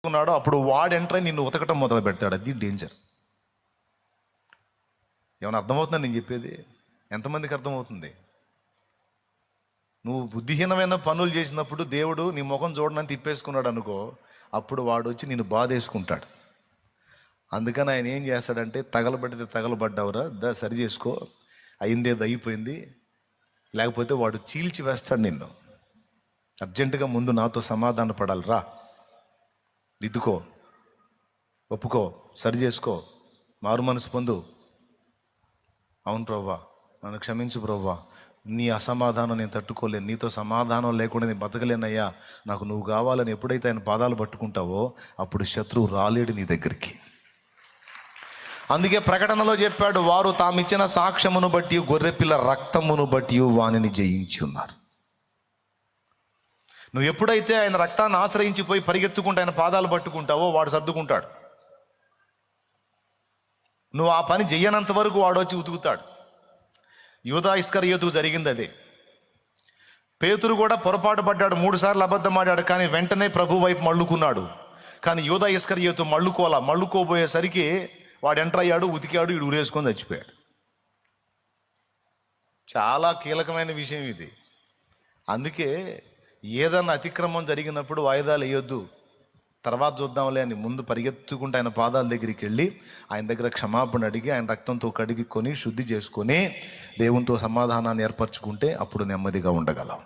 ఉన్నాడో అప్పుడు వాడు ఎంటర్ అయి నిన్ను ఉతకటం మొదలు పెడతాడు. అది డేంజర్. ఏమైనా అర్థమవుతుందా నేను చెప్పేది? ఎంతమందికి అర్థమవుతుంది? నువ్వు బుద్ధిహీనమైన పనులు చేసినప్పుడు దేవుడు నీ ముఖం చూడనని తిప్పేసుకున్నాడు అనుకో, అప్పుడు వాడు వచ్చి నిన్ను బాధేసుకుంటాడు. అందుకని ఆయన ఏం చేస్తాడంటే, తగలబడితే తగలబడ్డావురా, సరి చేసుకో, అయిందేది అయిపోయింది, లేకపోతే వాడు చీల్చి వేస్తాడు నిన్ను. అర్జెంటుగా ముందు నాతో సమాధాన పడాలి, రా, దిద్దుకో, ఒప్పుకో, సరి చేసుకో, మారు మనసు పొందు. అవును ప్రభువా, నన్ను క్షమించు ప్రభువా, నీ అసమాధానం నేను తట్టుకోలేను, నీతో సమాధానం లేకుండా నేను బతకలేనయ్యా, నాకు నువ్వు కావాలని ఎప్పుడైతే ఆయన పాదాలు పట్టుకుంటావో అప్పుడు శత్రువు రాలేడు నీ దగ్గరికి. అందుకే ప్రకటనలో చెప్పాడు, వారు తామిచ్చిన సాక్ష్యమును బట్టి గొర్రెపిల్ల రక్తమును బట్టి వానిని జయించి ఉన్నారు. నువ్వు ఎప్పుడైతే ఆయన రక్తాన్ని ఆశ్రయించిపోయి పరిగెత్తుకుంటూ ఆయన పాదాలు పట్టుకుంటావో వాడు సర్దుకుంటాడు. నువ్వు ఆ పని చెయ్యనంత వరకు వాడు వచ్చి ఉతుకుతాడు. యూదా ఇస్కరియోతుకు జరిగింది అదే. పేతురు కూడా పొరపాటు పడ్డాడు, 3 సార్లు అబద్ధం ఆడాడు, కానీ వెంటనే ప్రభు వైపు మళ్ళుకున్నాడు. కానీ యూదా ఇస్కరియోతు మళ్ళుకోబోయేసరికి వాడు ఎంటర్ అయ్యాడు, ఉతికాడు, వీడు ఊరేసుకొని చచ్చిపోయాడు. చాలా కీలకమైన విషయం ఇది. అందుకే ఏదన్నా అతిక్రమం జరిగినప్పుడు వాయిదాలు వేయొద్దు, తర్వాత చూద్దాంలే అని ముందు పరిగెత్తుకుంటూ ఆయన పాదాల దగ్గరికి వెళ్ళి ఆయన దగ్గర క్షమాపణ అడిగి ఆయన రక్తంతో కడిగికొని శుద్ధి చేసుకొని దేవునితో సమాధానాన్ని ఏర్పరచుకుంటే అప్పుడు నెమ్మదిగా ఉండగలం.